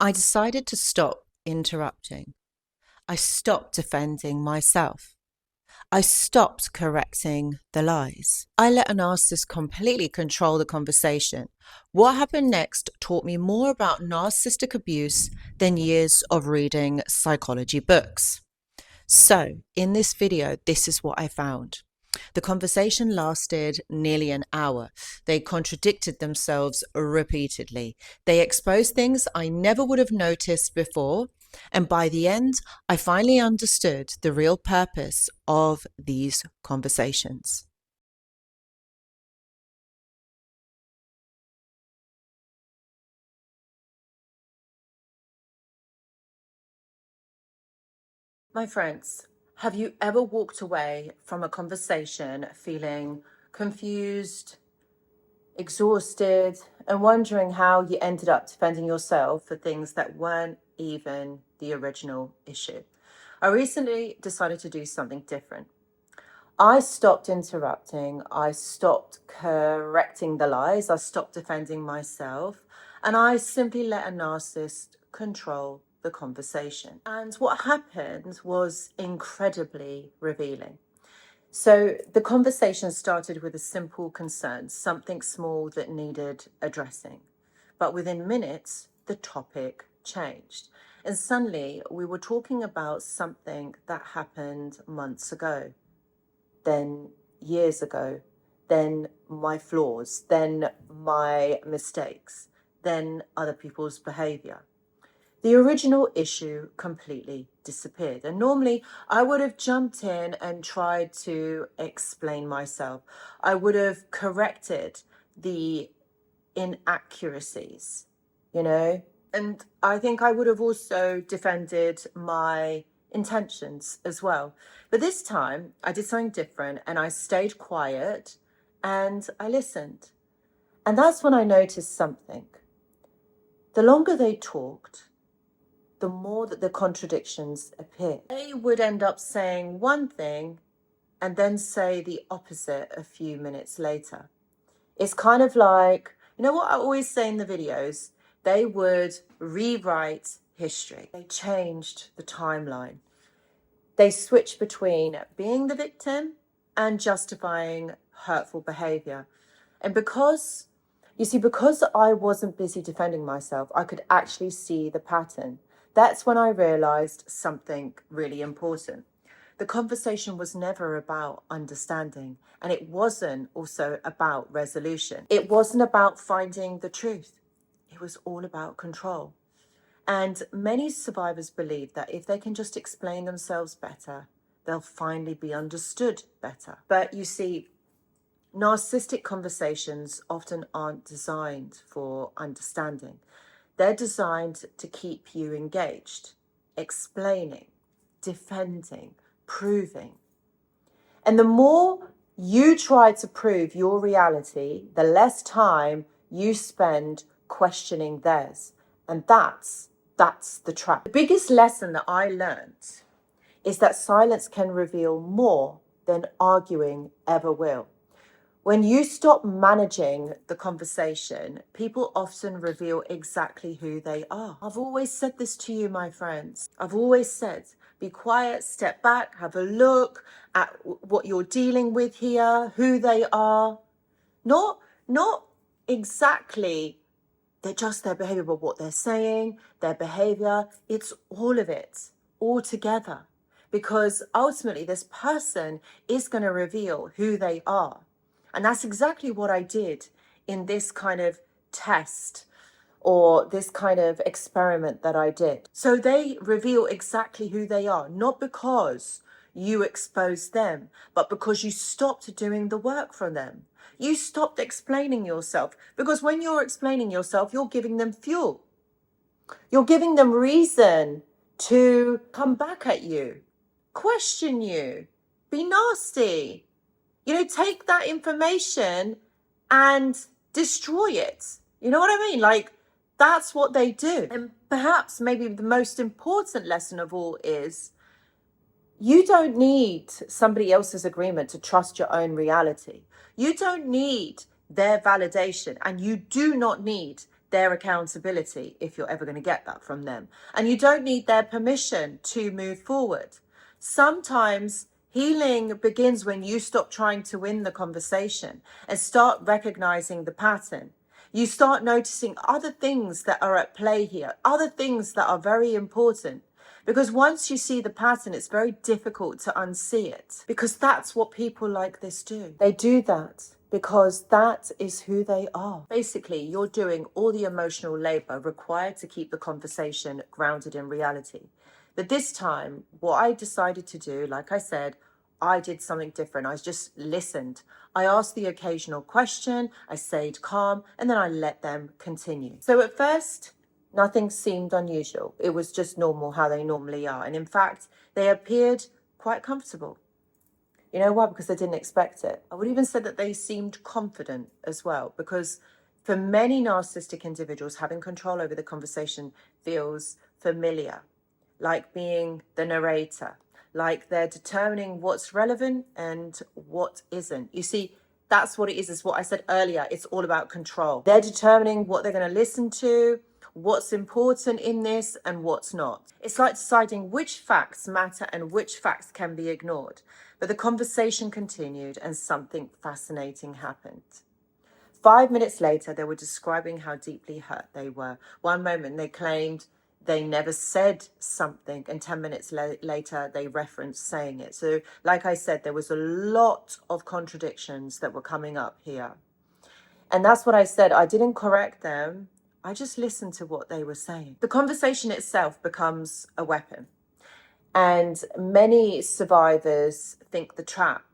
I decided to stop interrupting. I stopped defending myself. I stopped correcting the lies. I let a narcissist completely control the conversation. What happened next taught me more about narcissistic abuse than years of reading psychology books. So, in this video, this is what I found. The conversation lasted nearly an hour. They contradicted themselves repeatedly. They exposed things I never would have noticed before. And by the end, I finally understood the real purpose of these conversations. My friends, have you ever walked away from a conversation feeling confused, exhausted, and wondering how you ended up defending yourself for things that weren't even the original issue? I recently decided to do something different. I stopped interrupting, I stopped correcting the lies, I stopped defending myself, and I simply let a narcissist control the conversation. And what happened was incredibly revealing. So the conversation started with a simple concern, something small that needed addressing. But within minutes, the topic changed. And suddenly we were talking about something that happened months ago, then years ago, then my flaws, then my mistakes, then other people's behavior. The original issue completely disappeared. And normally I would have jumped in and tried to explain myself. I would have corrected the inaccuracies, and I think I would have also defended my intentions as well. But this time I did something different and I stayed quiet and I listened. And that's when I noticed something. The longer they talked, the more that the contradictions appear. They would end up saying one thing and then say the opposite a few minutes later. It's kind of like, you know what I always say in the videos? They would rewrite history. They changed the timeline. They switched between being the victim and justifying hurtful behavior. And because I wasn't busy defending myself, I could actually see the pattern. That's when I realized something really important. The conversation was never about understanding, and it wasn't also about resolution. It wasn't about finding the truth. It was all about control. And many survivors believe that if they can just explain themselves better, they'll finally be understood better. But you see, narcissistic conversations often aren't designed for understanding. They're designed to keep you engaged, explaining, defending, proving. And the more you try to prove your reality, the less time you spend questioning theirs. And that's the trap. The biggest lesson that I learned is that silence can reveal more than arguing ever will. When you stop managing the conversation, people often reveal exactly who they are. I've always said this to you, my friends. I've always said, be quiet, step back, have a look at what you're dealing with here, who they are. Not exactly just their behavior, but what they're saying, their behavior. It's all of it, all together. Because ultimately, this person is going to reveal who they are. And that's exactly what I did in this kind of test or this kind of experiment that I did. So they reveal exactly who they are, not because you exposed them, but because you stopped doing the work for them. You stopped explaining yourself, because when you're explaining yourself, you're giving them fuel. You're giving them reason to come back at you, question you, be nasty. Take that information and destroy it. You know what I mean? Like, that's what they do. And perhaps maybe the most important lesson of all is you don't need somebody else's agreement to trust your own reality. You don't need their validation, and you do not need their accountability if you're ever going to get that from them. And you don't need their permission to move forward. Sometimes healing begins when you stop trying to win the conversation and start recognizing the pattern. You start noticing other things that are at play here, other things that are very important. Because once you see the pattern, it's very difficult to unsee it. Because that's what people like this do. They do that because that is who they are. Basically, you're doing all the emotional labor required to keep the conversation grounded in reality. But this time, what I decided to do, like I said, I did something different. I just listened. I asked the occasional question, I stayed calm, and then I let them continue. So at first, nothing seemed unusual. It was just normal, how they normally are. And in fact, they appeared quite comfortable. You know why? Because they didn't expect it. I would even say that they seemed confident as well, because for many narcissistic individuals, having control over the conversation feels familiar, like being the narrator, like they're determining what's relevant and what isn't. You see, that's what it is what I said earlier. It's all about control. They're determining what they're going to listen to, what's important in this and what's not. It's like deciding which facts matter and which facts can be ignored. But the conversation continued and something fascinating happened. 5 minutes later, they were describing how deeply hurt they were. One moment they claimed they never said something, and 10 minutes later they referenced saying it. So like I said, there was a lot of contradictions that were coming up here. And that's what I said. I didn't correct them. I just listened to what they were saying. The conversation itself becomes a weapon. And many survivors think the trap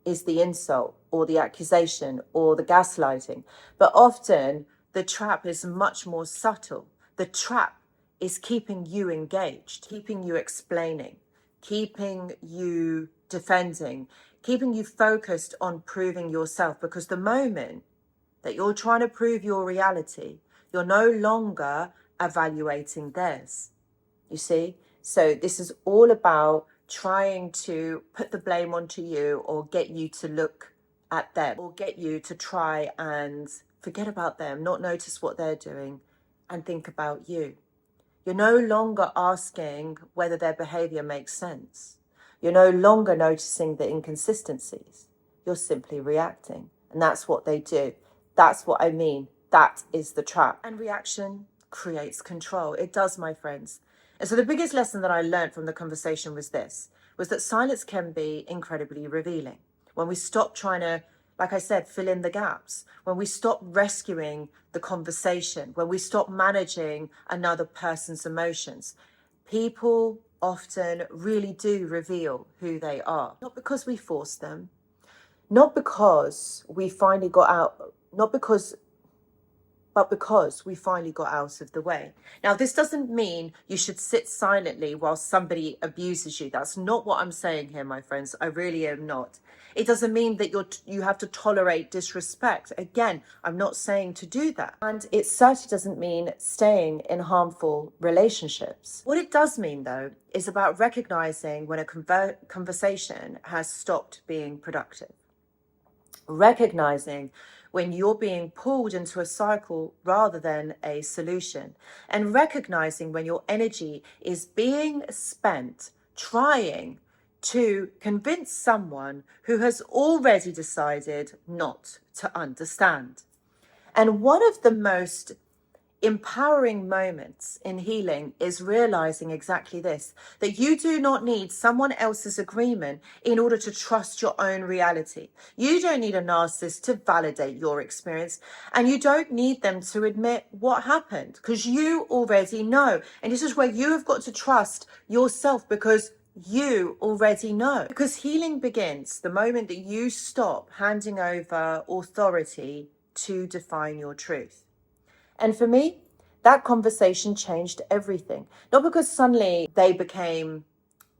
is the insult or the accusation or the gaslighting. But often the trap is much more subtle. The trap is keeping you engaged, keeping you explaining, keeping you defending, keeping you focused on proving yourself. Because the moment that you're trying to prove your reality, you're no longer evaluating theirs. You see? So this is all about trying to put the blame onto you or get you to look at them or get you to try and forget about them, not notice what they're doing and think about you. You're no longer asking whether their behavior makes sense. You're no longer noticing the inconsistencies. You're simply reacting. And that's what they do. That's what I mean. That is the trap. And reaction creates control. It does, my friends. And so the biggest lesson that I learned from the conversation was that silence can be incredibly revealing. When we stop trying to, like I said, fill in the gaps, when we stop rescuing the conversation, when we stop managing another person's emotions, people often really do reveal who they are. Not because we force them, not because we finally got out, but because we finally got out of the way. Now, this doesn't mean you should sit silently while somebody abuses you. That's not what I'm saying here, my friends. I really am not. It doesn't mean that you have to tolerate disrespect. Again, I'm not saying to do that. And it certainly doesn't mean staying in harmful relationships. What it does mean, though, is about recognizing when a conversation has stopped being productive. Recognizing when you're being pulled into a cycle rather than a solution, and recognizing when your energy is being spent trying to convince someone who has already decided not to understand. And one of the most empowering moments in healing is realizing exactly this, that you do not need someone else's agreement in order to trust your own reality. You don't need a narcissist to validate your experience, and you don't need them to admit what happened, because you already know. And this is where you have got to trust yourself, because you already know. Because healing begins the moment that you stop handing over authority to define your truth. And for me, that conversation changed everything. Not because suddenly they became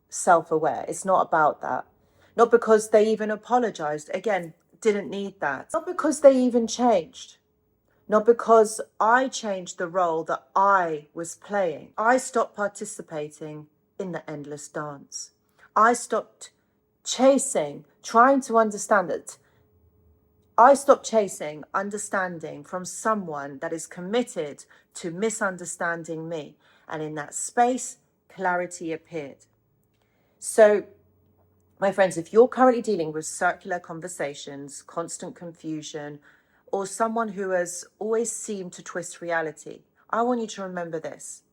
self-aware. It's not about that. Not because they even apologized. Again, didn't need that. Not because they even changed. Not because I changed the role that I was playing. I stopped participating in the endless dance. I stopped chasing, trying to understand it. I stopped chasing understanding from someone that is committed to misunderstanding me. And in that space, clarity appeared. So, my friends, if you're currently dealing with circular conversations, constant confusion, or someone who has always seemed to twist reality, I want you to remember this: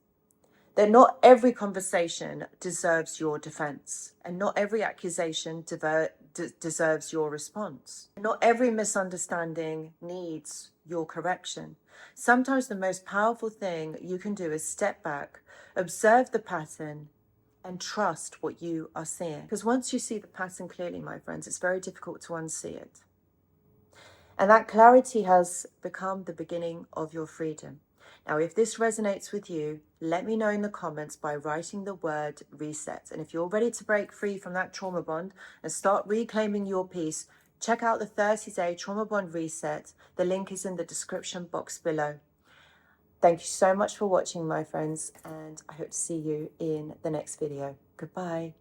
that not every conversation deserves your defense, and not every accusation deserves your response. Not every misunderstanding needs your correction. Sometimes the most powerful thing you can do is step back, observe the pattern, and trust what you are seeing. Because once you see the pattern clearly, my friends, it's very difficult to unsee it. And that clarity has become the beginning of your freedom. Now, if this resonates with you, let me know in the comments by writing the word reset. And if you're ready to break free from that trauma bond and start reclaiming your peace, check out the 30-day trauma bond reset. The link is in the description box below. Thank you so much for watching, my friends, and I hope to see you in the next video. Goodbye.